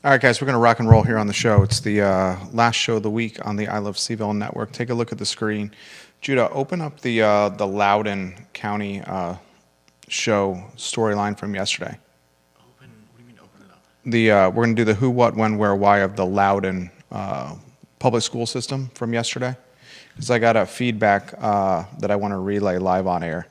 All right, guys, we're going to rock and roll here on the show. It's the last show of the week on the I Love CVille network. Take a look at the screen. Judah, open up the Loudoun County show storyline from yesterday. Open? What do you mean open it up? We're going to do the who, what, when, where, why of the Loudoun public school system from yesterday, because I got a feedback that I want to relay live on air.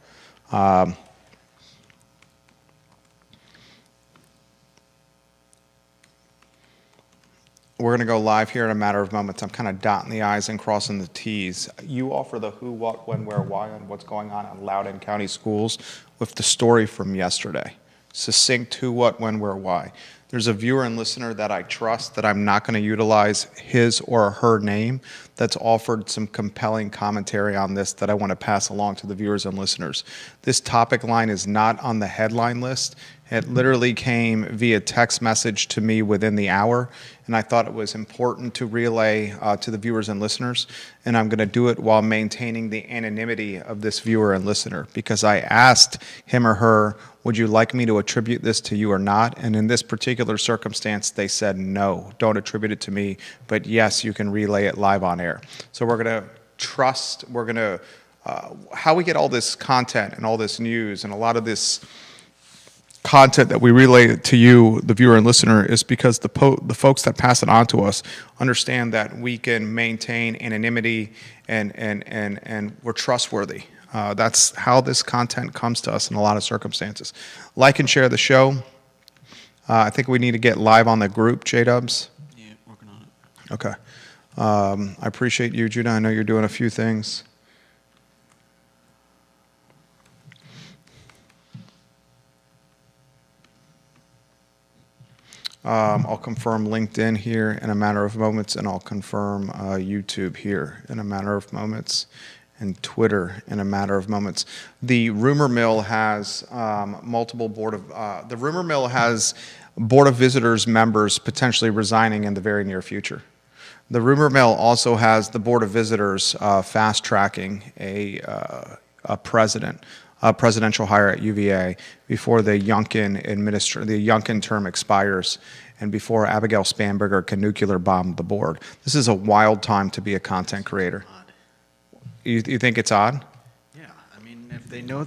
We're going to go live here in a matter of moments. I'm kind of dotting the I's and crossing the T's. You offer the who, what, when, where, why on what's going on in Loudoun County schools with the story from yesterday. Succinct who, what, when, where, why. There's a viewer and listener that I trust that I'm not going to utilize his or her name that's offered some compelling commentary on this that I want to pass along to the viewers and listeners. This topic line is not on the headline list. It literally came via text message to me within the hour, and I thought it was important to relay to the viewers and listeners, and I'm going to do it while maintaining the anonymity of this viewer and listener, because I asked him or her, would you like me to attribute this to you or not? And in this particular circumstance, they said no, don't attribute it to me, but yes, you can relay it live on air. So we're going to trust, how we get all this content and all this news and a lot of this content that we relay to you, the viewer and listener, is because the folks that pass it on to us understand that we can maintain anonymity and we're trustworthy. That's how this content comes to us in a lot of circumstances. Like and share the show. I think we need to get live on the group, J-Dubs. Yeah, working on it. Okay. I appreciate you, Judah. I know you're doing a few things. I'll confirm LinkedIn here in a matter of moments, and I'll confirm YouTube here in a matter of moments, and Twitter in a matter of moments. The rumor mill has the rumor mill has Board of Visitors members potentially resigning in the very near future. The rumor mill also has the Board of Visitors fast tracking a presidential hire at UVA before the Youngkin term expires and before Abigail Spanberger can nuclear bomb the board. This is a wild time to be a content creator. You think it's odd? Yeah, I mean, if they know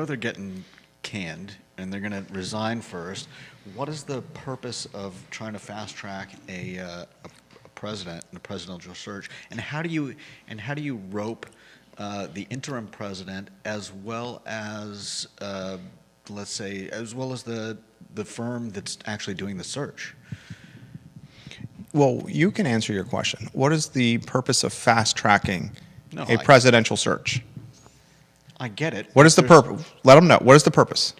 they're getting canned and they're going to resign first, what is the purpose of trying to fast track a president in the presidential search? And how do you rope the interim president as well as the firm that's actually doing the search? Well, you can answer your question. What is the purpose of fast tracking a presidential search? I get it. What is the purpose? Let them know. What is the purpose?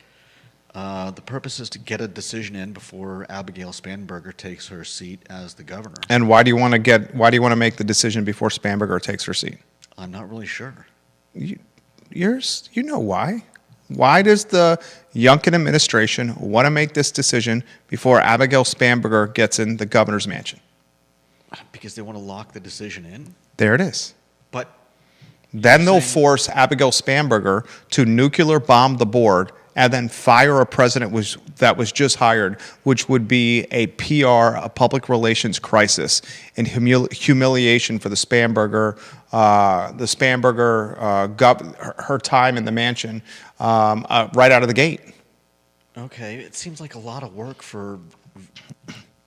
The purpose is to get a decision in before Abigail Spanberger takes her seat as the governor. And why do you want to make the decision before Spanberger takes her seat? I'm not really sure. You know why. Why does the Youngkin administration want to make this decision before Abigail Spanberger gets in the governor's mansion? Because they want to lock the decision in. There it is. But then they'll force Abigail Spanberger to nuclear bomb the board and then fire a president that was just hired, which would be a PR, a public relations crisis, and humiliation for the Spanberger, her time in the mansion right out of the gate. Okay, it seems like a lot of work for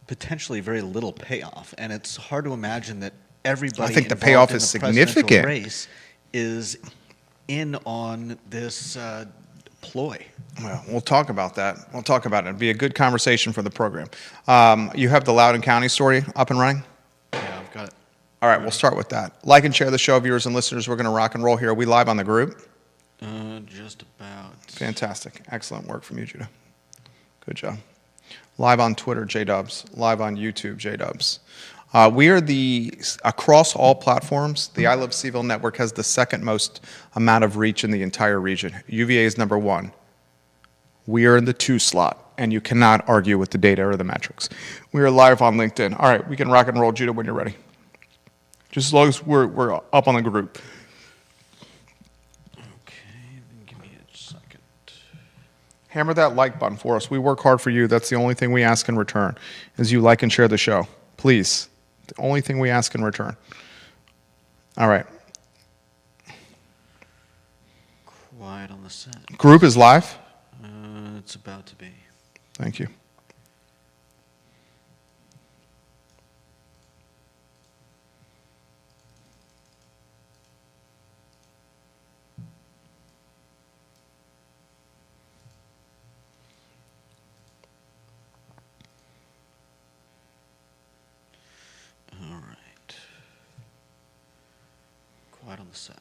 potentially very little payoff, and it's hard to imagine that everybody I think the payoff in is the presidential significant. Race is in on this ploy. Well, we'll talk about that. We'll talk about it. It'd be a good conversation for the program. You have the Loudoun County story up and running? Yeah, I've got it. All right, we'll start with that. Like and share the show, viewers and listeners. We're going to rock and roll here. Are we live on the group? Just about. Fantastic. Excellent work from you, Judah. Good job. Live on Twitter, J-Dubs. Live on YouTube, J-Dubs. We are across all platforms, the I Love CVille network has the second most amount of reach in the entire region. UVA is number 1. We are in the 2 slot, and you cannot argue with the data or the metrics. We are live on LinkedIn. All right, we can rock and roll, Judah, when you're ready. Just as long as we're up on the group. Okay, then give me a second. Hammer that like button for us. We work hard for you. That's the only thing we ask in return, is you like and share the show. Please. The only thing we ask in return. All right. Quiet on the set. Group is live. It's about to be. Thank you. All right. Quiet on the set.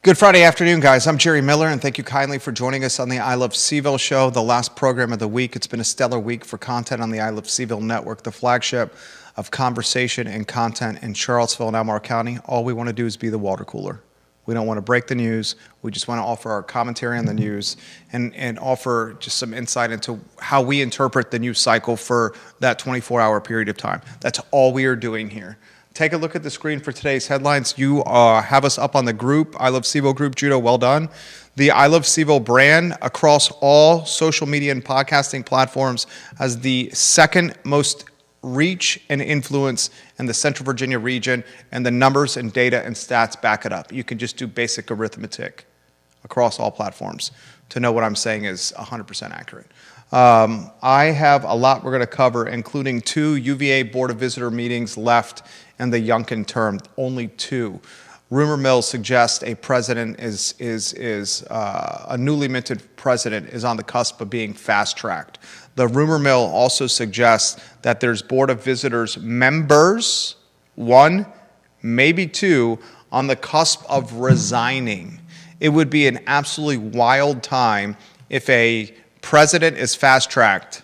Good Friday afternoon, guys. I'm Jerry Miller, and thank you kindly for joining us on the I Love CVille show, the last program of the week. It's been a stellar week for content on the I Love CVille network, the flagship of conversation and content in Charlottesville and Albemarle County. All we want to do is be the water cooler. We don't want to break the news. We just want to offer our commentary on the news and offer just some insight into how we interpret the news cycle for that 24-hour period of time. That's all we are doing here. Take a look at the screen for today's headlines. You have us up on the group, I Love CVille group. Judah, well done. The I Love CVille brand across all social media and podcasting platforms has the second most reach and influence in the Central Virginia region, and the numbers and data and stats back it up. You can just do basic arithmetic across all platforms to know what I'm saying is 100% accurate. I have a lot we're going to cover, including 2 UVA Board of Visitor meetings left in the Youngkin term, only 2. Rumor mills suggest a president a newly minted president is on the cusp of being fast-tracked. The rumor mill also suggests that there's Board of Visitors members, 1, maybe 2, on the cusp of resigning. It would be an absolutely wild time if a president is fast-tracked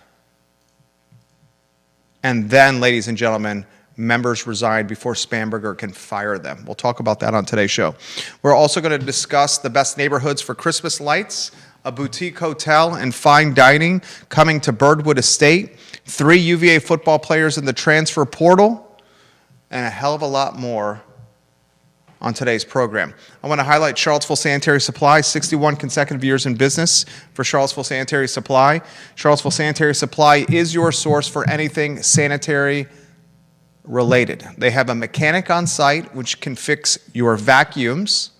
and then, ladies and gentlemen, members resign before Spanberger can fire them. We'll talk about that on today's show. We're also going to discuss the best neighborhoods for Christmas lights, a boutique hotel and fine dining coming to Birdwood Estate, 3 UVA football players in the transfer portal, and a hell of a lot more on today's program. I want to highlight Charlottesville Sanitary Supply, 61 consecutive years in business for Charlottesville Sanitary Supply. Charlottesville Sanitary Supply is your source for anything sanitary related. They have a mechanic on site which can fix your vacuums.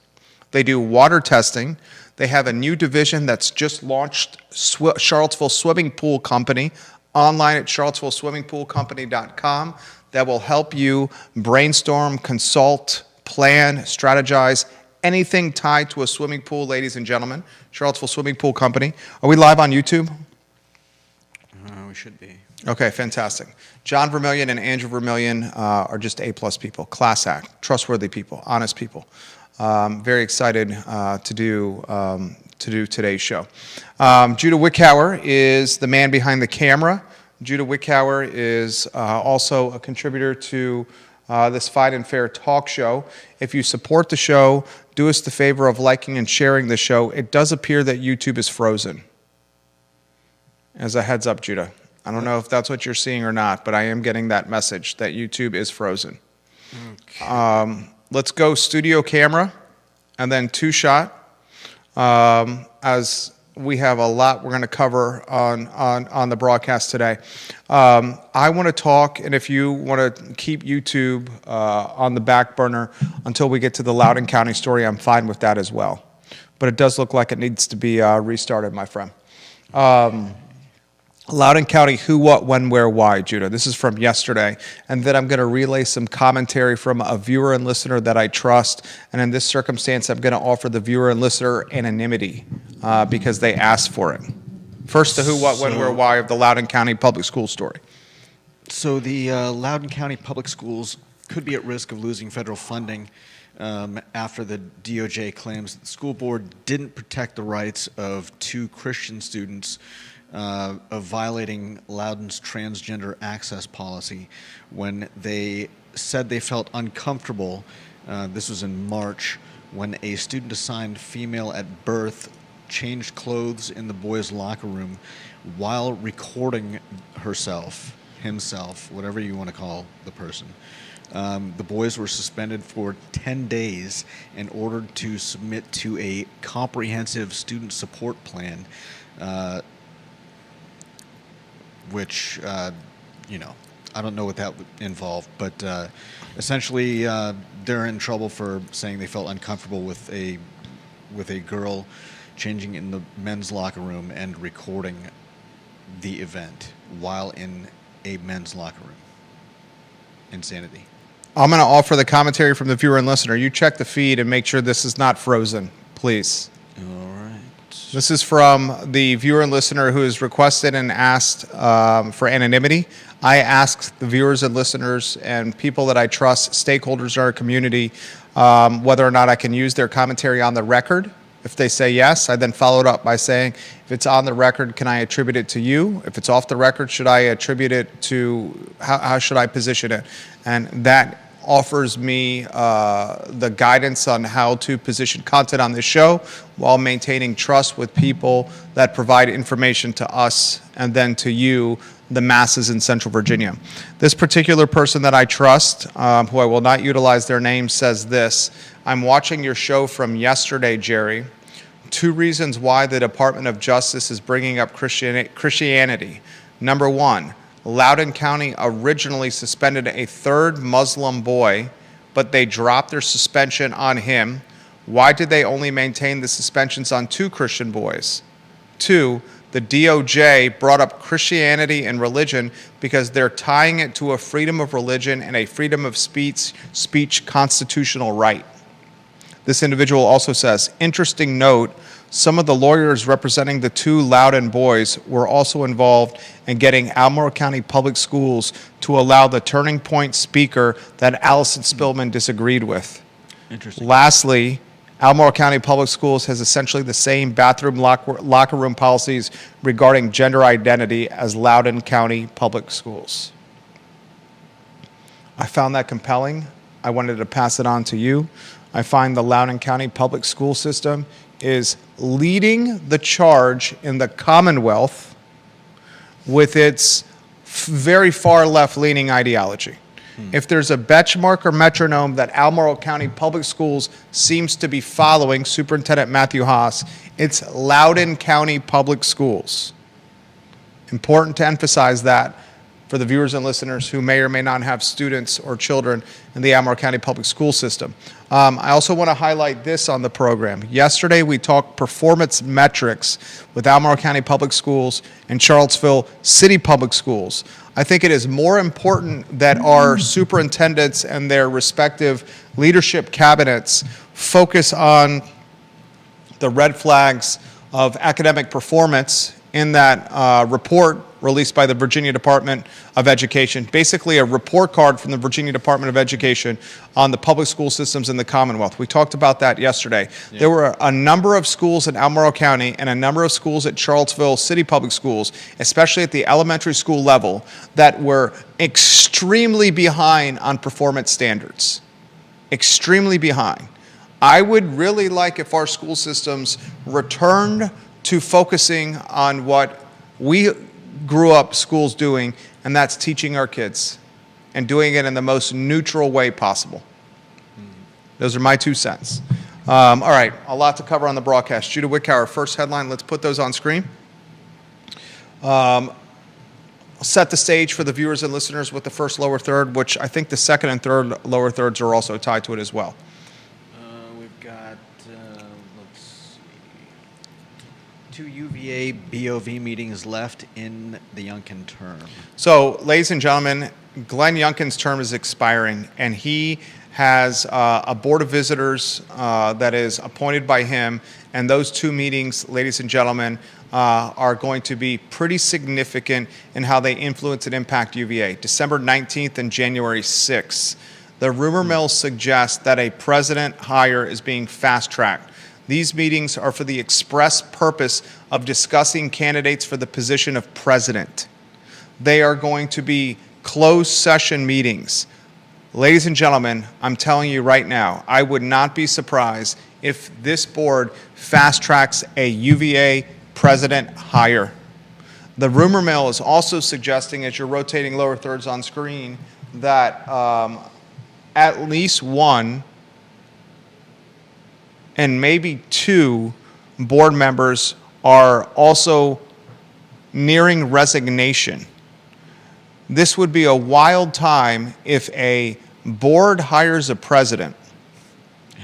They do water testing. They have a new division that's just launched, Charlottesville Swimming Pool Company, online at charlottesvilleswimmingpoolcompany.com, that will help you brainstorm, consult, plan, strategize, anything tied to a swimming pool, ladies and gentlemen. Charlottesville Swimming Pool Company. Are we live on YouTube? We should be. Okay, fantastic. John Vermillion and Andrew Vermillion are just A-plus people, class act, trustworthy people, honest people. Very excited to do today's show. Judah Wickhauer is the man behind the camera. Judah Wickhauer is also a contributor to this Fine and Fair talk show. If you support the show, do us the favor of liking and sharing the show. It does appear that YouTube is frozen. As a heads up, Judah. I don't know if that's what you're seeing or not, but I am getting that message that YouTube is frozen. Okay. Let's go studio camera and then 2-shot, as we have a lot we're going to cover on the broadcast today. I want to talk, and if you want to keep YouTube on the back burner until we get to the Loudoun County story, I'm fine with that as well. But it does look like it needs to be restarted, my friend. Loudoun County, who, what, when, where, why, Judah. This is from yesterday. And then I'm going to relay some commentary from a viewer and listener that I trust. And in this circumstance, I'm going to offer the viewer and listener anonymity because they asked for it. First, the who, what, when, where, why of the Loudoun County Public School story. So the Loudoun County Public Schools could be at risk of losing federal funding after the DOJ claims that the school board didn't protect the rights of 2 Christian students of violating Loudoun's transgender access policy when they said they felt uncomfortable. This was in March, when a student assigned female at birth changed clothes in the boys' locker room while recording herself. himself, whatever you want to call the person. The boys were suspended for 10 days and ordered to submit to a comprehensive student support plan, which, I don't know what that would involve, but essentially they're in trouble for saying they felt uncomfortable with a girl changing in the men's locker room and recording the event while in a men's locker room. Insanity. I'm going to offer the commentary from the viewer and listener. You check the feed and make sure this is not frozen, please. All right. This is from the viewer and listener who has requested and asked for anonymity. I asked the viewers and listeners and people that I trust, stakeholders in our community, whether or not I can use their commentary on the record. If they say yes, I then followed up by saying, if it's on the record, can I attribute it to you? If it's off the record, should I attribute it to, how should I position it? And that offers me the guidance on how to position content on this show while maintaining trust with people that provide information to us and then to you, the masses in Central Virginia. This particular person that I trust, who I will not utilize their name, says this: I'm watching your show from yesterday, Jerry. 2 reasons why the Department of Justice is bringing up Christianity. Number 1, Loudoun County originally suspended a 3rd Muslim boy, but they dropped their suspension on him. Why did they only maintain the suspensions on 2 Christian boys? 2, the DOJ brought up Christianity and religion because they're tying it to a freedom of religion and a freedom of speech constitutional right. This individual also says, interesting note, some of the lawyers representing the 2 Loudoun boys were also involved in getting Albemarle County Public Schools to allow the Turning Point speaker that Allison Spillman disagreed with. Interesting. Lastly, Albemarle County Public Schools has essentially the same bathroom locker room policies regarding gender identity as Loudoun County Public Schools. I found that compelling. I wanted to pass it on to you. I find the Loudoun County Public School System is leading the charge in the Commonwealth with its very far left-leaning ideology. If there's a benchmark or metronome that Albemarle County Public Schools seems to be following, Superintendent Matthew Haas, it's Loudoun County Public Schools. Important to emphasize that for the viewers and listeners who may or may not have students or children in the Albemarle County Public School System. I also want to highlight this on the program. Yesterday we talked performance metrics with Albemarle County Public Schools and Charlottesville City Public Schools. I think it is more important that our superintendents and their respective leadership cabinets focus on the red flags of academic performance in that report released by the Virginia Department of Education, basically a report card from the Virginia Department of Education on the public school systems in the Commonwealth. We talked about that yesterday. Yeah. There were a number of schools in Albemarle County and a number of schools at Charlottesville City Public Schools, especially at the elementary school level, that were extremely behind on performance standards. Extremely behind. I would really like if our school systems returned to focusing on what we grew up schools doing, and that's teaching our kids and doing it in the most neutral way possible. Those are my 2 cents. All right, a lot to cover on the broadcast. Judah Wickower, first headline, let's put those on screen. I'll set the stage for the viewers and listeners with the first lower third, which I think the second and third lower thirds are also tied to it as well. We've got, let's see, 2 UVA BOV meetings left in the Youngkin term. So, ladies and gentlemen, Glenn Youngkin's term is expiring, and he has a board of visitors that is appointed by him, and those 2 meetings, ladies and gentlemen, are going to be pretty significant in how they influence and impact UVA. December 19th and January 6th. The rumor mill suggests that a president hire is being fast-tracked. These meetings are for the express purpose of discussing candidates for the position of president. They are going to be closed session meetings. Ladies and gentlemen, I'm telling you right now, I would not be surprised if this board fast tracks a UVA president hire. The rumor mill is also suggesting, as you're rotating lower thirds on screen, that at least one and maybe two board members are also nearing resignation. This would be a wild time if a board hires a president,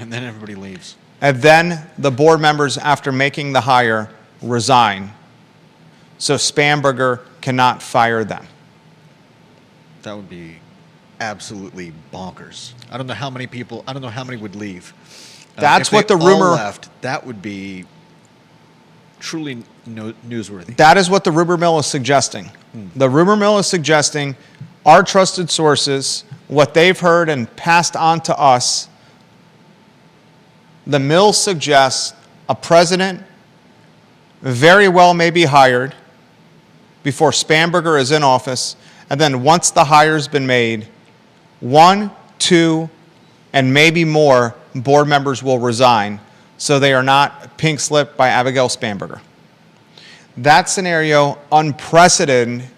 And then everybody leaves. and then the board members, after making the hire, resign. So Spanberger cannot fire them. That would be absolutely bonkers. I don't know how many people, I don't know how many would leave. That's If they what the all rumor- left, that would be truly newsworthy. That is what the rumor mill is suggesting. The rumor mill is suggesting our trusted sources, what they've heard and passed on to us. The mill suggests a president very well may be hired before Spanberger is in office, and then once the hire's been made, 1, 2, and maybe more board members will resign, so they are not pink slipped by Abigail Spanberger. That scenario, unprecedented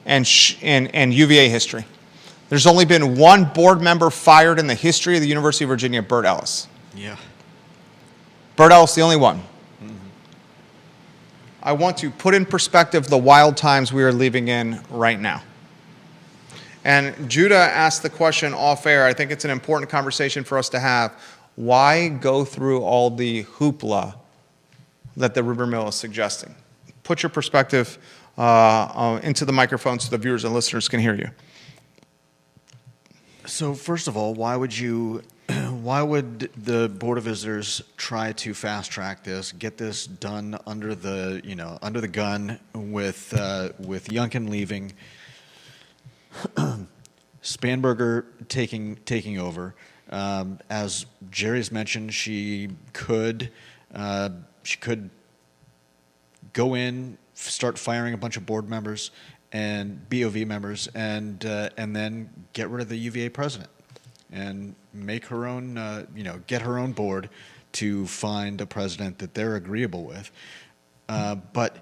in UVA history. There's only been one board member fired in the history of the University of Virginia, Bert Ellis. Yeah. Bert Ellis, the only one. I want to put in perspective the wild times we are living in right now. And Judah asked the question off air. I think it's an important conversation for us to have. Why go through all the hoopla that the rumor mill is suggesting? Put your perspective into the microphone so the viewers and listeners can hear you. So first of all, why would the Board of Visitors try to fast track this, get this done under the gun with Youngkin leaving, Spanberger taking over? As Jerry's mentioned, she could go in, start firing a bunch of board members and BOV members, and then get rid of the UVA president and make her own, get her own board to find a president that they're agreeable with. But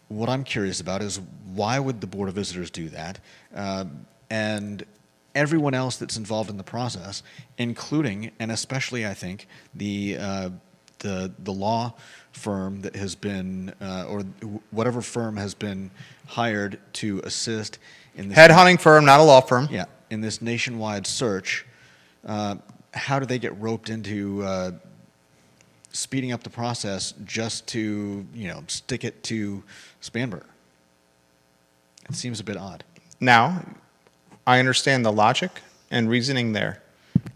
what I'm curious about is, why would the Board of Visitors do that? And everyone else that's involved in the process, including and especially, I think, the law firm that has been, or whatever firm has been hired to assist in this Headhunting firm, not a law firm. yeah, in this nationwide search. How do they get roped into speeding up the process just to, stick it to Spanberger? It seems a bit odd. Now, I understand the logic and reasoning there.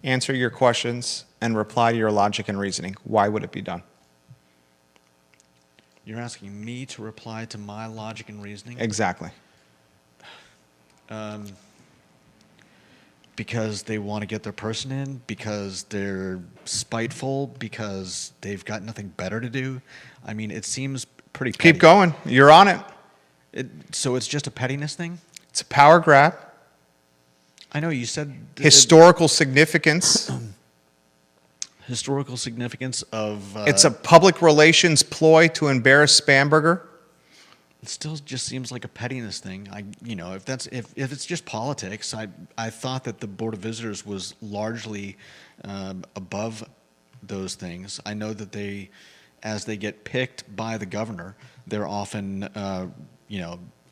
Answer your questions and reply to your logic and reasoning. Why would it be done? You're asking me to reply to my logic and reasoning? Exactly. Because they want to get their person in, because they're spiteful, because they've got nothing better to do. I mean, it seems pretty petty. Keep going. You're on it. So it's just a pettiness thing? It's a power grab. I know you said Historical significance. historical significance of. It's a public relations ploy to embarrass Spanberger. It still just seems like a pettiness thing. If it's just politics, I thought that the Board of Visitors was largely above those things. I know that as they get picked by the governor, they're often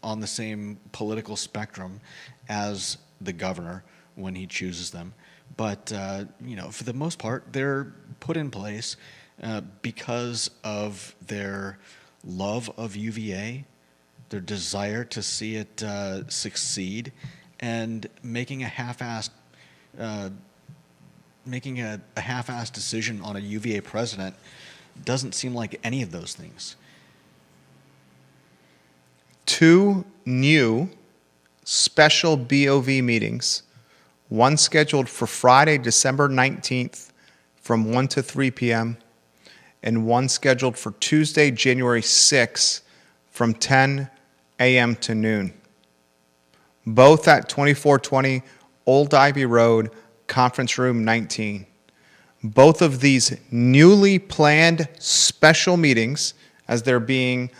on the same political spectrum as the governor when he chooses them. But for the most part, they're put in place because of their love of UVA, their desire to see it succeed, and making a half-assed decision on a UVA president doesn't seem like any of those things. 2 new special BOV meetings, one scheduled for Friday, December 19th from 1 to 3 p.m., and one scheduled for Tuesday, January 6th from 10 a.m. to noon. Both at 2420 Old Ivy Road, Conference Room 19. Both of these newly planned special meetings, as they're being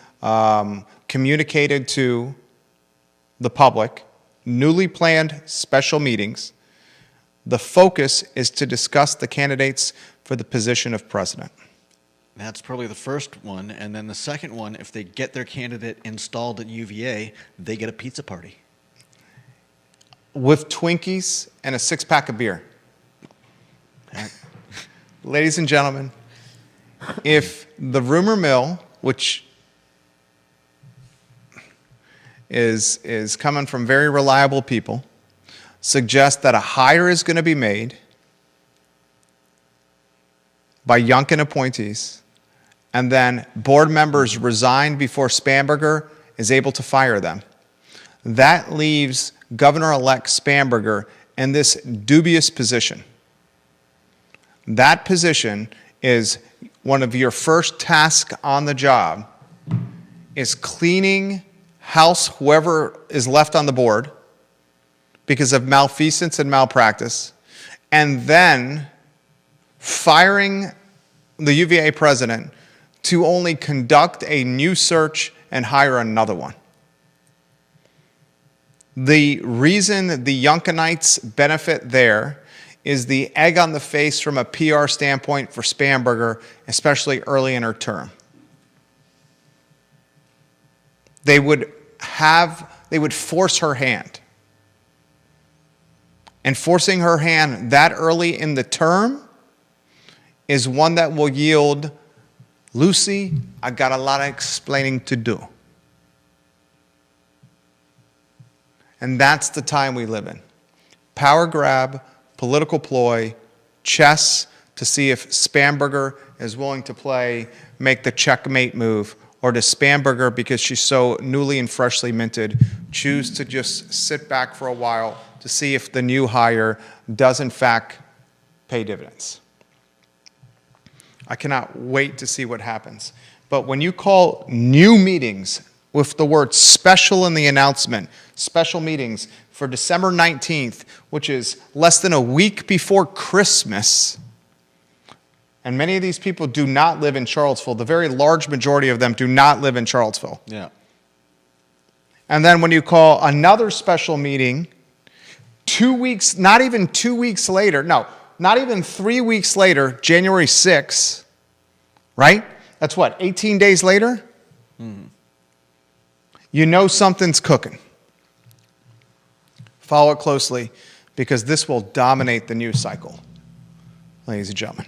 communicated to the public, newly planned special meetings. The focus is to discuss the candidates for the position of president. That's probably the first one. And then the second one, if they get their candidate installed at UVA, they get a pizza party. With Twinkies and a six-pack of beer. Ladies and gentlemen, if the rumor mill, which is coming from very reliable people, suggests that a hire is going to be made by Youngkin appointees, and then board members resign before Spanberger is able to fire them, that leaves Governor-elect Spanberger in this dubious position. That position is one of your first tasks on the job is cleaning house whoever is left on the board because of malfeasance and malpractice, and then firing the UVA president to only conduct a new search and hire another one. The reason the Youngkinites benefit there is the egg on the face from a PR standpoint for Spanberger, especially early in her term. They would force her hand. And forcing her hand that early in the term is one that will yield, Lucy, I got a lot of explaining to do. And that's the time we live in. Power grab, political ploy, chess to see if Spanberger is willing to make the checkmate move, or does Spanberger, because she's so newly and freshly minted, choose to just sit back for a while to see if the new hire does in fact pay dividends. I cannot wait to see what happens. But when you call new meetings with the word special in the announcement, special meetings for December 19th, which is less than a week before Christmas, and many of these people do not live in Charlottesville. The very large majority of them do not live in Charlottesville. Yeah. And then when you call another special meeting 2 weeks, not even 2 weeks later, no, not even 3 weeks later, January 6th, right? That's what, 18 days later? Mm-hmm. You know something's cooking. Follow it closely, because this will dominate the news cycle, ladies and gentlemen.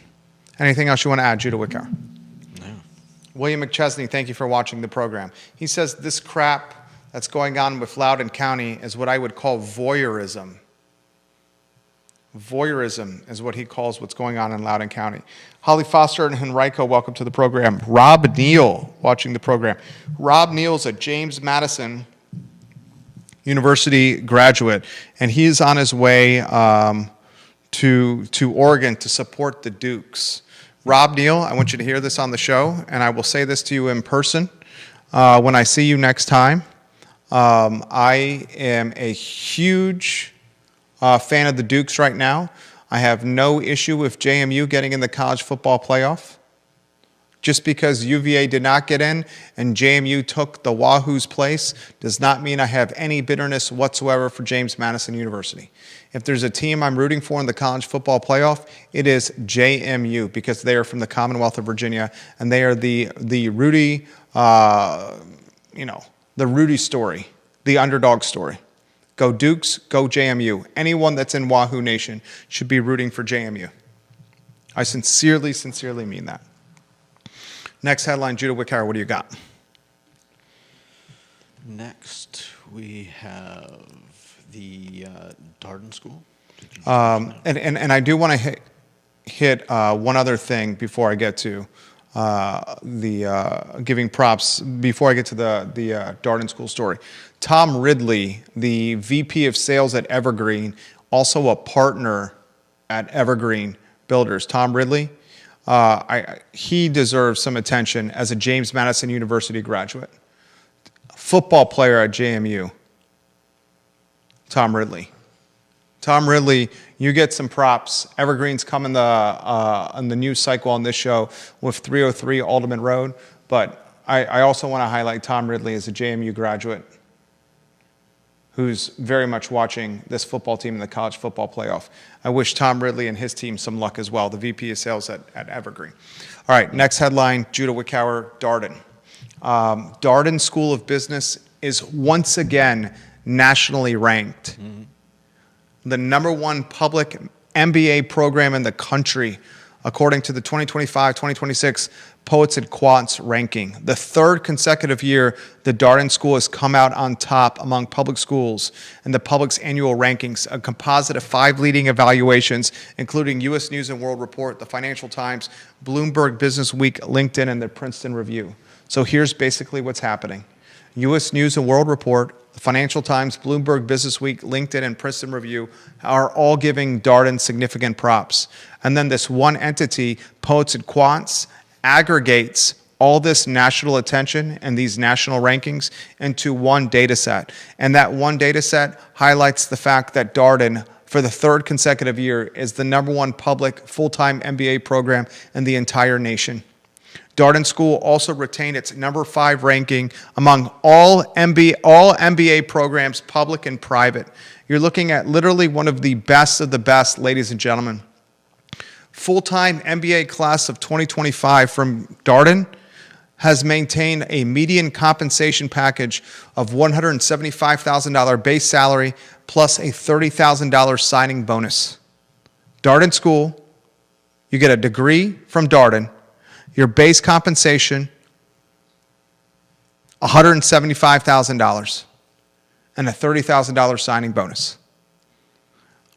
Anything else you want to add, Judah Wickauer? No. William McChesney, thank you for watching the program. He says this crap that's going on with Loudoun County is what I would call voyeurism. Voyeurism is what he calls what's going on in Loudoun County. Holly Foster and Henrico, welcome to the program. Rob Neal, watching the program. Rob Neal's a James Madison University graduate, and he's on his way to Oregon to support the Dukes. Rob Neal, I want you to hear this on the show, and I will say this to you in person when I see you next time. I am a huge fan of the Dukes right now. I have no issue with JMU getting in the college football playoff. Just because UVA did not get in and JMU took the Wahoo's place does not mean I have any bitterness whatsoever for James Madison University. If there's a team I'm rooting for in the college football playoff, it is JMU, because they are from the Commonwealth of Virginia and they are the Rudy, the Rudy story, the underdog story. Go Dukes, go JMU. Anyone that's in Wahoo Nation should be rooting for JMU. I sincerely, sincerely mean that. Next headline, Judah Wickauer, what do you got? Next, we have the Darden School. And I do want to hit one other thing before I get to the giving props, before I get to the Darden School story. Tom Ridley, the VP of Sales at Evergreen, also a partner at Evergreen Builders. Tom Ridley, he deserves some attention as a James Madison University graduate. Football player at JMU, Tom Ridley. Tom Ridley, you get some props. Evergreen's come in the news cycle on this show with 303 Alderman Road, but I also want to highlight Tom Ridley as a JMU graduate who's very much watching this football team in the college football playoff. I wish Tom Ridley and his team some luck as well, the VP of sales at Evergreen. All right, next headline, Judah Wickower, Darden. Darden School of Business is once again nationally ranked. The #1 public MBA program in the country, according to the 2025-2026 Poets and Quants ranking. The third consecutive year, the Darden School has come out on top among public schools in the public's annual rankings, a composite of 5 leading evaluations, including U.S. News & World Report, the Financial Times, Bloomberg Business Week, LinkedIn, and the Princeton Review. So here's basically what's happening. U.S. News & World Report, the Financial Times, Bloomberg Business Week, LinkedIn, and Princeton Review are all giving Darden significant props. And then this one entity, Poets and Quants, aggregates all this national attention and these national rankings into one data set. And that one data set highlights the fact that Darden, for the third consecutive year, is the #1 public full-time MBA program in the entire nation. Darden School also retained its #5 ranking among all MBA programs, public and private. You're looking at literally one of the best, ladies and gentlemen. Full-time MBA class of 2025 from Darden has maintained a median compensation package of $175,000 base salary plus a $30,000 signing bonus. Darden School, you get a degree from Darden, your base compensation, $175,000, and a $30,000 signing bonus.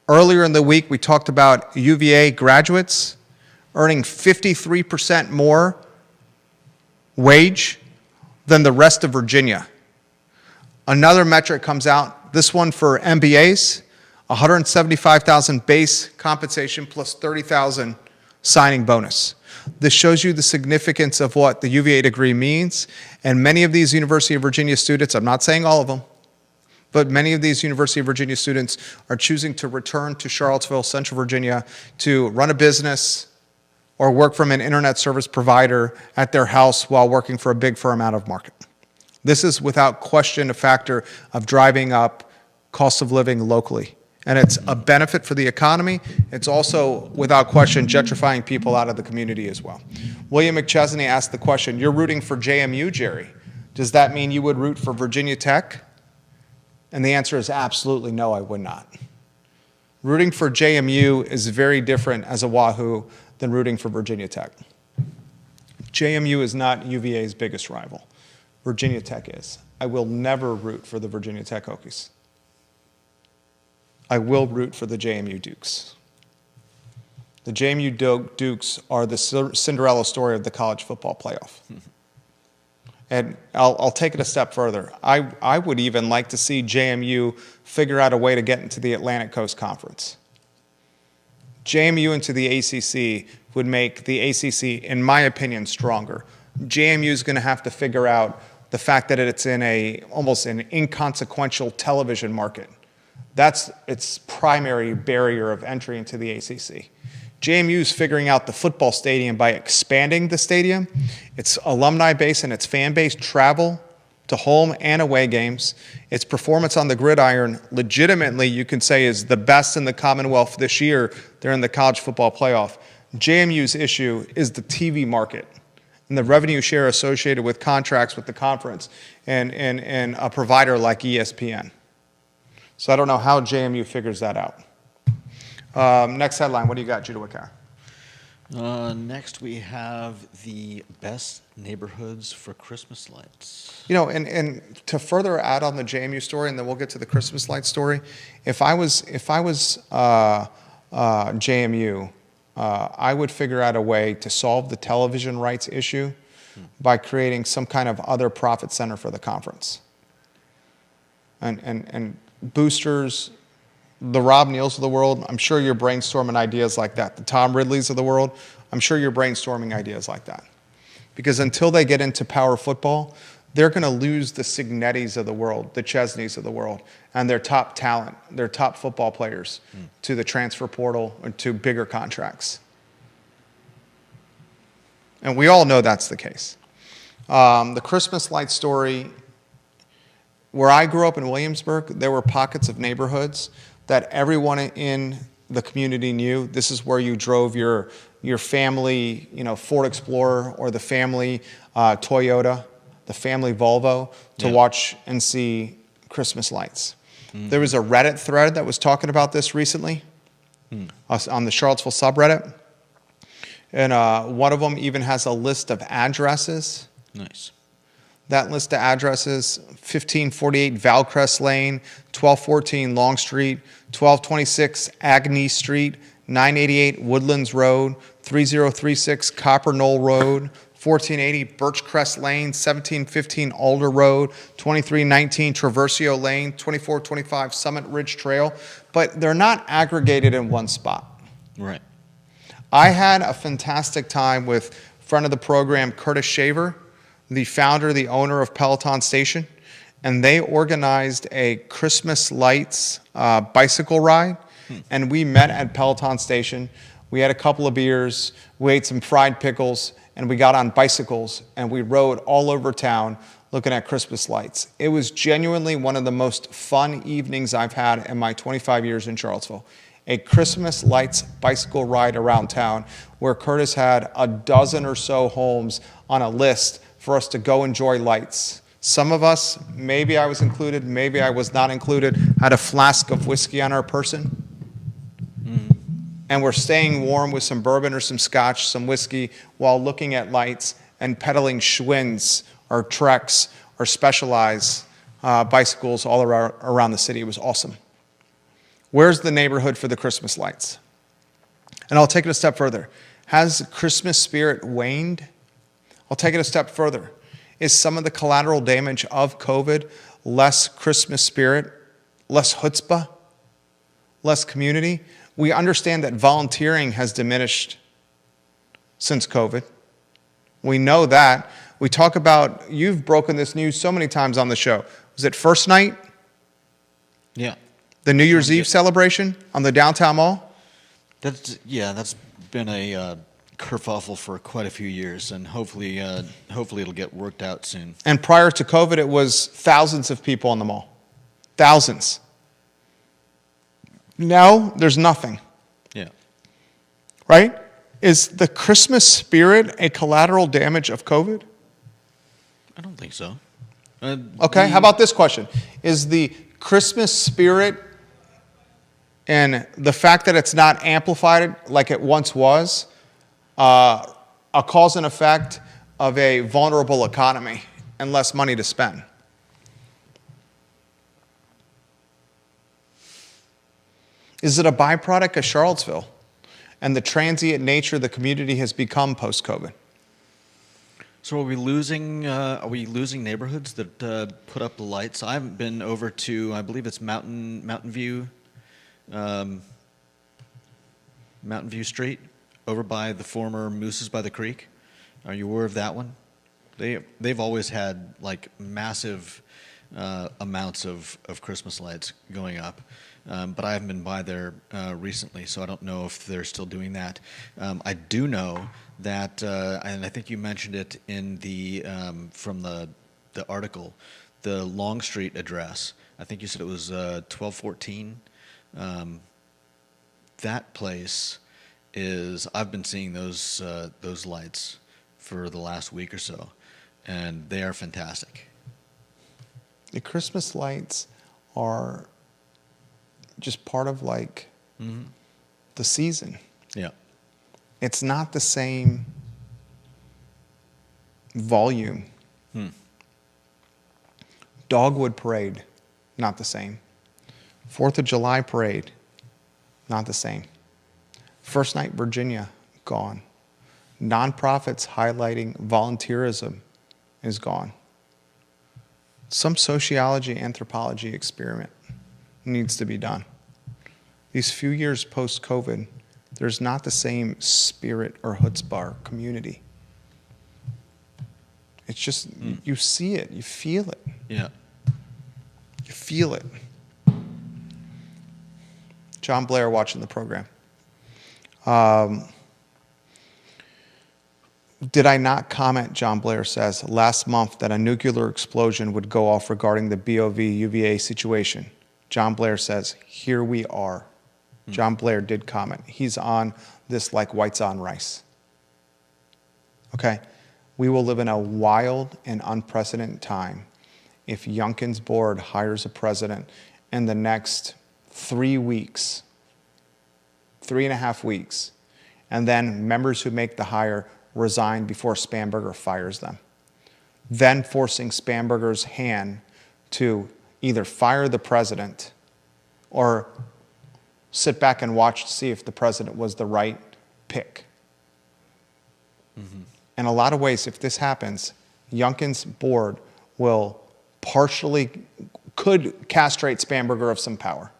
Earlier in the week, we talked about UVA graduates earning 53% more wage than the rest of Virginia. Another metric comes out, this one for MBAs, $175,000 base compensation plus $30,000 signing bonus. This shows you the significance of what the UVA degree means, and many of these University of Virginia students, I'm not saying all of them, but many of these University of Virginia students are choosing to return to Charlottesville, Central Virginia, to run a business or work from an internet service provider at their house while working for a big firm out of market. This is without question a factor of driving up cost of living locally. And it's a benefit for the economy. It's also, without question, gentrifying people out of the community as well. William McChesney asked the question, you're rooting for JMU, Jerry. Does that mean you would root for Virginia Tech? And the answer is absolutely no, I would not. Rooting for JMU is very different as a Wahoo than rooting for Virginia Tech. JMU is not UVA's biggest rival. Virginia Tech is. I will never root for the Virginia Tech Hokies. I will root for the JMU Dukes. The JMU Dukes are the Cinderella story of the college football playoff. And I'll take it a step further. I would even like to see JMU figure out a way to get into the Atlantic Coast Conference. JMU into the ACC would make the ACC, in my opinion, stronger. JMU is going to have to figure out the fact that it's in almost an inconsequential television market. That's its primary barrier of entry into the ACC. JMU is figuring out the football stadium by expanding the stadium. Its alumni base and its fan base travel to home and away games. Its performance on the gridiron, legitimately, you can say, is the best in the Commonwealth this year. They're in the college football playoff. JMU's issue is the TV market and the revenue share associated with contracts with the conference and a provider like ESPN. So I don't know how JMU figures that out. Next headline, what do you got, Judah Wickower? Next, we have the best neighborhoods for Christmas lights. You know, and to further add on the JMU story, and then we'll get to the Christmas light story. If I was JMU, I would figure out a way to solve the television rights issue by creating some kind of other profit center for the conference. And boosters, the Rob Neals of the world, I'm sure you're brainstorming ideas like that. The Tom Ridleys of the world, I'm sure you're brainstorming ideas like that. Because until they get into power football, they're going to lose the Signettis of the world, the Chesneys of the world, and their top talent, their top football players to the transfer portal or to bigger contracts. And we all know that's the case. The Christmas light story, where I grew up in Williamsburg, there were pockets of neighborhoods that everyone in the community knew. This is where you drove your family, Ford Explorer, or the family Toyota, the family Volvo, to watch and see Christmas lights. There was a Reddit thread that was talking about this recently on the Charlottesville subreddit. And one of them even has a list of addresses. Nice. That list of addresses: 1548 Valcrest Lane, 1214 Long Street, 1226 Agnes Street, 988 Woodlands Road, 3036 Copper Knoll Road, 1480 Birchcrest Lane, 1715 Alder Road, 2319 Traversio Lane, 2425 Summit Ridge Trail. But they're not aggregated in one spot. Right. I had a fantastic time with friend of the program, Curtis Shaver, the founder, the owner of Peloton Station, and they organized a Christmas lights bicycle ride, and we met at Peloton Station. We had a couple of beers, we ate some fried pickles, and we got on bicycles, and we rode all over town looking at Christmas lights. It was genuinely one of the most fun evenings I've had in my 25 years in Charlottesville. A Christmas lights bicycle ride around town where Curtis had a dozen or so homes on a list for us to go enjoy lights. Some of us, maybe I was included, maybe I was not included, had a flask of whiskey on our person. And we're staying warm with some bourbon or some scotch, some whiskey, while looking at lights and pedaling Schwinn's or Treks or Specialized bicycles all around the city. It was awesome. Where's the neighborhood for the Christmas lights? And I'll take it a step further. Has the Christmas spirit waned? I'll take it a step further. Is some of the collateral damage of COVID less Christmas spirit, less chutzpah, less community? We understand that volunteering has diminished since COVID. We know that. We talk about, you've broken this news so many times on the show. Was it first night? Yeah. The New Year's Eve celebration on the downtown mall? That's been a kerfuffle for quite a few years, and hopefully it'll get worked out soon. And prior to COVID, it was thousands of people on the mall. Thousands. Now, there's nothing. Yeah. Right? Is the Christmas spirit a collateral damage of COVID? I don't think so. Okay, how about this question? Is the Christmas spirit and the fact that it's not amplified like it once was a cause and effect of a vulnerable economy and less money to spend? Is it a byproduct of Charlottesville and the transient nature the community has become post-COVID? So are we losing neighborhoods that put up the lights? I haven't been over to, I believe it's Mountain View Street, over by the former Moose's by the Creek. Are you aware of that one? They've always had like massive amounts of Christmas lights going up, but I haven't been by there recently, so I don't know if they're still doing that. I do know that, and I think you mentioned it in the from the article, the Long Street address. I think you said it was 1214. That place is, I've been seeing those lights for the last week or so, and they are fantastic. The Christmas lights are just part of like the season. Yeah. It's not the same volume. Dogwood Parade, not the same. 4th of July Parade, not the same. First Night Virginia, gone. Nonprofits highlighting volunteerism is gone. Some sociology, anthropology experiment needs to be done. These few years post-COVID, there's not the same spirit or chutzpah community. It's just, you see it, you feel it. Yeah. You feel it. John Blair watching the program. Did I not comment, John Blair says, last month that a nuclear explosion would go off regarding the BOV UVA situation? John Blair says, here we are. John Blair did comment. He's on this like white's on rice. Okay? We will live in a wild and unprecedented time if Youngkin's board hires a president in the next 3 weeks, 3.5 weeks, and then members who make the hire resign before Spanberger fires them, then forcing Spanberger's hand to either fire the president or sit back and watch to see if the president was the right pick. In a lot of ways, if this happens, Youngkin's board could castrate Spanberger of some power.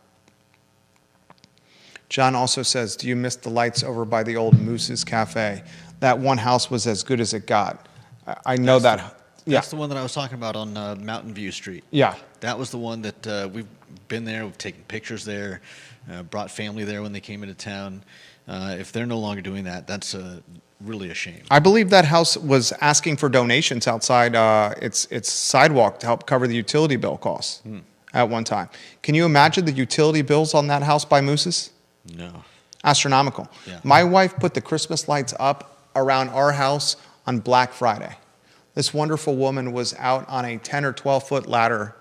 John also says, do you miss the lights over by the old Moose's Cafe? That one house was as good as it got. I know that. That's the one that I was talking about on Mountain View Street. Yeah. That was the one that we've been there, we've taken pictures there, brought family there when they came into town. If they're no longer doing that, that's really a shame. I believe that house was asking for donations outside its sidewalk to help cover the utility bill costs at one time. Can you imagine the utility bills on that house by Moose's? No. Astronomical. Yeah. My wife put the Christmas lights up around our house on Black Friday. This wonderful woman was out on a 10 or 12-foot ladder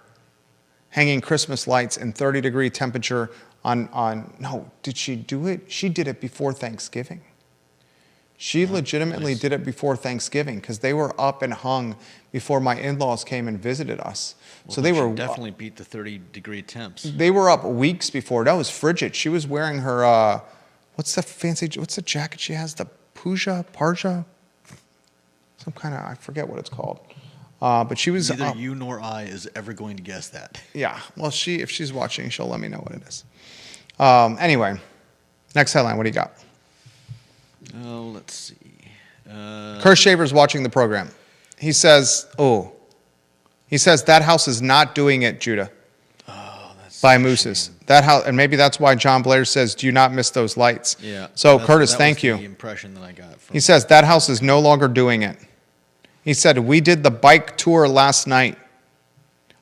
hanging Christmas lights in 30-degree temperature no, did she do it? She did it before Thanksgiving. She legitimately did it before Thanksgiving because they were up and hung before my in-laws came and visited us. Well, so they were definitely beat the 30-degree temps. They were up weeks before. That was frigid. She was wearing her what's the jacket she has? The Parja? Some kind of, I forget what it's called. But she was Neither you nor I is ever going to guess that. Yeah. Well, if she's watching, she'll let me know what it is. Anyway, next headline. What do you got? Oh, let's see. Kurt Shaver's watching the program. He says that house is not doing it, Judah. Oh, that's by Moose's. That house, and maybe that's why John Blair says, "Do you not miss those lights?" Yeah. So Curtis, that thank was you. The impression that I got. From He says that house is no longer doing it. He said, we did the bike tour last night.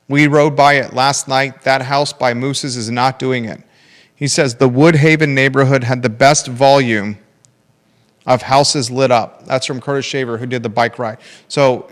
We rode by it last night. That house by Moose's is not doing it. He says the Woodhaven neighborhood had the best volume of houses lit up. That's from Curtis Shaver, who did the bike ride. So,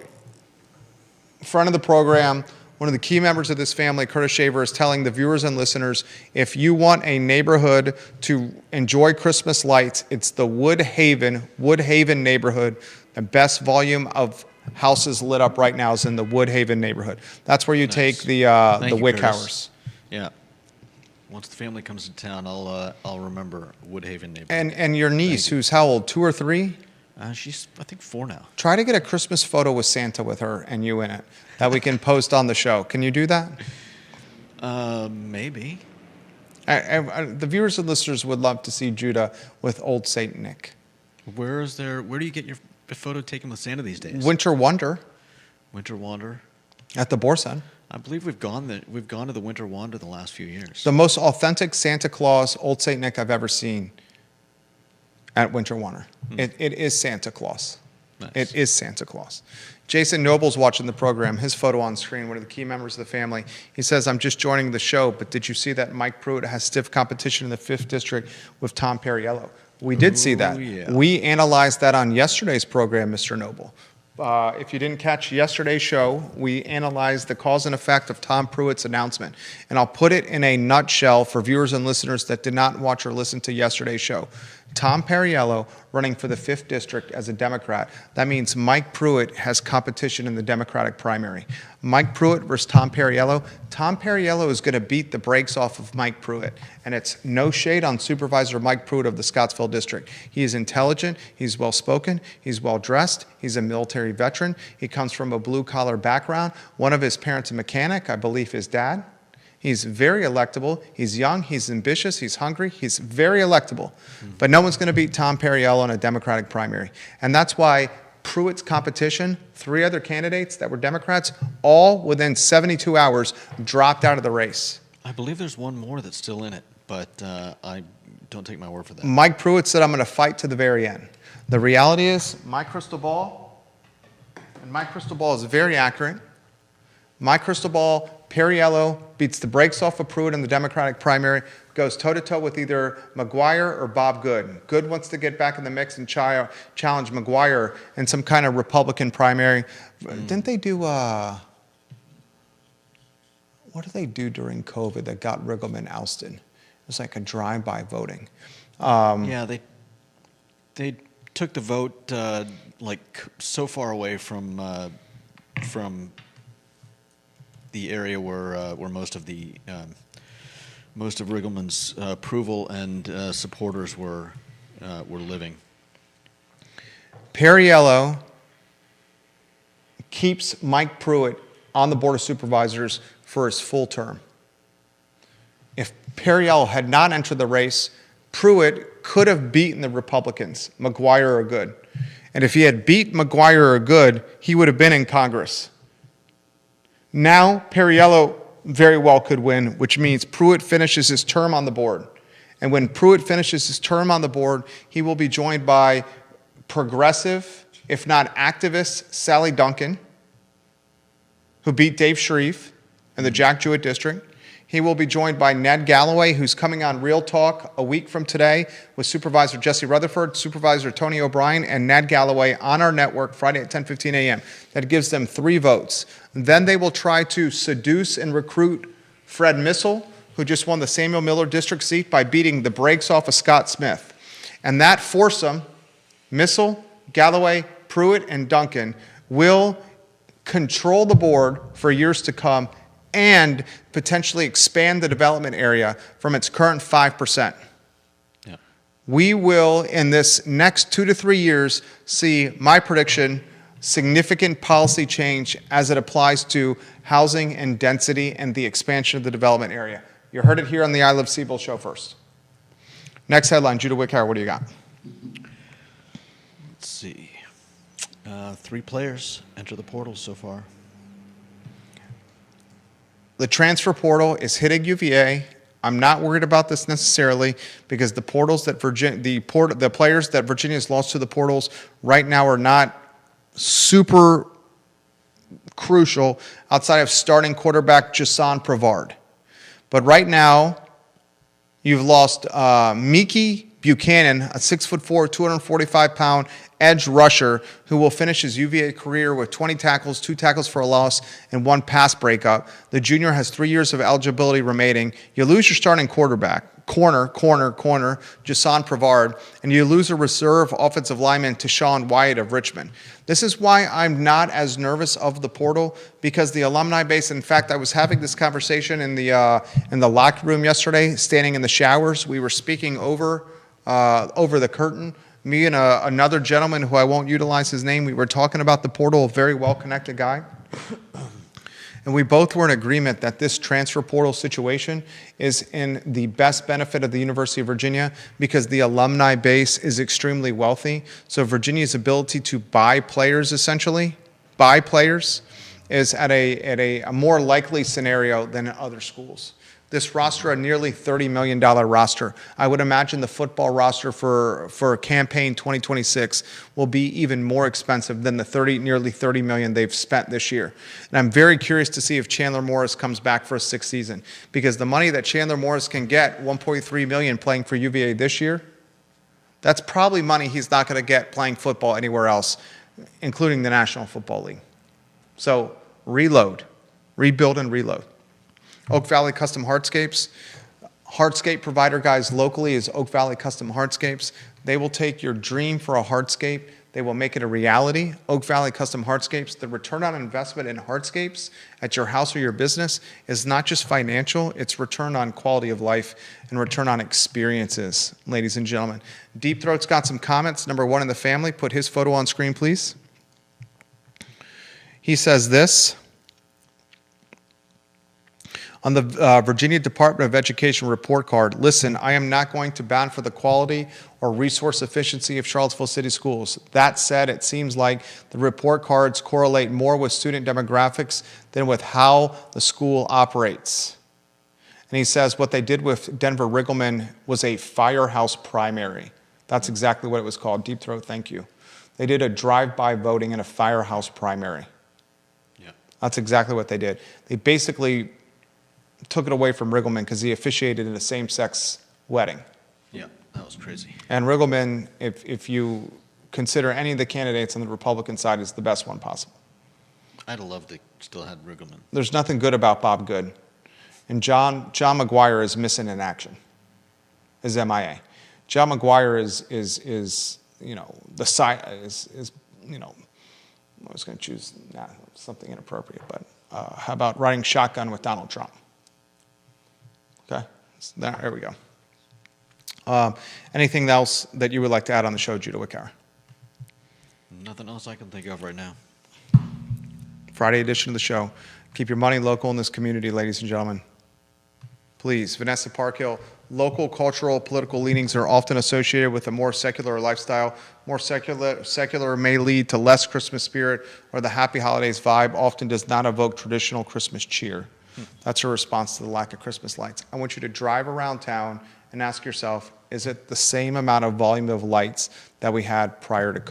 front of the program, one of the key members of this family, Curtis Shaver, is telling the viewers and listeners, if you want a neighborhood to enjoy Christmas lights, it's the Woodhaven neighborhood. The best volume of houses lit up right now is in the Woodhaven neighborhood. That's where you take the Wickhowers. Yeah. Once the family comes to town, I'll remember Woodhaven neighborhood. And your niece, who's how old, 2 or 3? She's, I think, 4 now. Try to get a Christmas photo with Santa with her and you in it that we can post on the show. Can you do that? Maybe. The viewers and listeners would love to see Judah with old Saint Nick. Where do you get your photo taken with Santa these days? Winter Wonder Winter Wander. at the Borsen. I believe we've gone to the Winter Wander the last few years. The most authentic Santa Claus, old Saint Nick I've ever seen at Winter Wonder. It is Santa Claus. Nice. It is Santa Claus. Jason Noble's watching the program. His photo on screen, one of the key members of the family. He says, I'm just joining the show, but did you see that Mike Pruitt has stiff competition in the 5th District with Tom Perriello? We did see that. Yeah. We analyzed that on yesterday's program, Mr. Noble. If you didn't catch yesterday's show, we analyzed the cause and effect of Tom Pruitt's announcement. And I'll put it in a nutshell for viewers and listeners that did not watch or listen to yesterday's show. Tom Perriello running for the 5th District as a Democrat. That means Mike Pruitt has competition in the Democratic primary. Mike Pruitt versus Tom Perriello. Tom Perriello is going to beat the brakes off of Mike Pruitt. And it's no shade on Supervisor Mike Pruitt of the Scottsville District. He is intelligent. He's well-spoken. He's well-dressed. He's a military veteran. He comes from a blue-collar background. One of his parents a mechanic, I believe his dad. He's very electable. He's young. He's ambitious. He's hungry. He's very electable. But no one's going to beat Tom Perriello in a Democratic primary. And that's why Pruitt's competition, 3 other candidates that were Democrats, all within 72 hours dropped out of the race. I believe there's one more that's still in it, but I don't take my word for that. Mike Pruitt said, I'm going to fight to the very end. The reality is, my crystal ball, and my crystal ball is very accurate. My crystal ball, Perriello beats the brakes off of Pruitt in the Democratic primary, goes toe-to-toe with either McGuire or Bob Good. Good wants to get back in the mix and challenge McGuire in some kind of Republican primary. Didn't they do, what did they do during COVID that got Riggleman ousted? It was like a drive-by voting. Yeah, they took the vote like so far away from the area where most of Riggleman's approval and supporters were living. Perriello keeps Mike Pruitt on the Board of Supervisors for his full term. If Perriello had not entered the race, Pruitt could have beaten the Republicans, McGuire or Good. And if he had beat McGuire or Good, he would have been in Congress. Now, Perriello very well could win, which means Pruitt finishes his term on the board. And when Pruitt finishes his term on the board, he will be joined by progressive, if not activist, Sally Duncan, who beat Dave Sharif in the Jack Jewett district. He will be joined by Ned Galloway, who's coming on Real Talk a week from today with Supervisor Jesse Rutherford, Supervisor Tony O'Brien, and Ned Galloway on our network Friday at 10:15 a.m. That gives them 3 votes. Then they will try to seduce and recruit Fred Missel, who just won the Samuel Miller district seat by beating the brakes off of Scott Smith. And that foursome, Missel, Galloway, Pruitt, and Duncan, will control the board for years to come and potentially expand the development area from its current 5%. Yeah. We will, in this next 2 to 3 years, see, my prediction, significant policy change as it applies to housing and density and the expansion of the development area. You heard it here on the I Love CVille show first. Next headline, Judah Wickhauer, what do you got? Let's see. 3 players enter the portal so far. The transfer portal is hitting UVA. I'm not worried about this necessarily because the portals that the players that Virginia's lost to the portals right now are not super crucial outside of starting quarterback Jason Prevard. But right now, you've lost Miki Buchanan, a 6'4", 245-pound edge rusher who will finish his UVA career with 20 tackles, 2 tackles for a loss, and 1 pass breakup. The junior has 3 years of eligibility remaining. You lose your starting quarterback, corner, Jason Prevard, and you lose a reserve offensive lineman to Sean Wyatt of Richmond. This is why I'm not as nervous of the portal, because the alumni base, in fact, I was having this conversation in the locker room yesterday, standing in the showers. We were speaking over the curtain. Me and another gentleman who I won't utilize his name, we were talking about the portal, a very well-connected guy. And we both were in agreement that this transfer portal situation is in the best benefit of the University of Virginia because the alumni base is extremely wealthy. So Virginia's ability to buy players, essentially, is at a more likely scenario than in other schools. This roster, a nearly $30 million roster. I would imagine the football roster for campaign 2026 will be even more expensive than the nearly $30 million they've spent this year. And I'm very curious to see if Chandler Morris comes back for a 6th season, because the money that Chandler Morris can get, $1.3 million playing for UVA this year, that's probably money he's not going to get playing football anywhere else, including the National Football League. So rebuild and reload. Oak Valley Custom Hardscapes. Hardscape provider guys locally is Oak Valley Custom Hardscapes. They will take your dream for a hardscape. They will make it a reality. Oak Valley Custom Hardscapes. The return on investment in hardscapes at your house or your business is not just financial, it's return on quality of life and return on experiences, ladies and gentlemen. Deep Throat's got some comments. Number 1 in the family. Put his photo on screen, please. He says this. On the Virginia Department of Education report card, listen, I am not going to ban for the quality or resource efficiency of Charlottesville City Schools. That said, it seems like the report cards correlate more with student demographics than with how the school operates. And he says what they did with Denver Riggleman was a firehouse primary. That's exactly what it was called. Deep Throat, thank you. They did a drive-by voting in a firehouse primary. Yeah. That's exactly what they did. They basically took it away from Riggleman because he officiated in a same-sex wedding. Yeah, that was crazy. And Riggleman, if you consider any of the candidates on the Republican side, is the best one possible. I'd have loved to still had Riggleman. There's nothing good about Bob Good. And John McGuire is missing in action, is MIA. John McGuire is you know, the side, is you know, I was going to choose something inappropriate, but how about riding shotgun with Donald Trump? Okay, so there we go. Anything else that you would like to add on the show, Judah Wickauer? Nothing else I can think of right now. Friday edition of the show. Keep your money local in this community, ladies and gentlemen. Please, Vanessa Parkhill, local cultural, political leanings are often associated with a more secular lifestyle. More secular may lead to less Christmas spirit, or the happy holidays vibe often does not evoke traditional Christmas cheer. That's her response to the lack of Christmas lights. I want you to drive around town and ask yourself, is it the same amount of volume of lights that we had prior to COVID?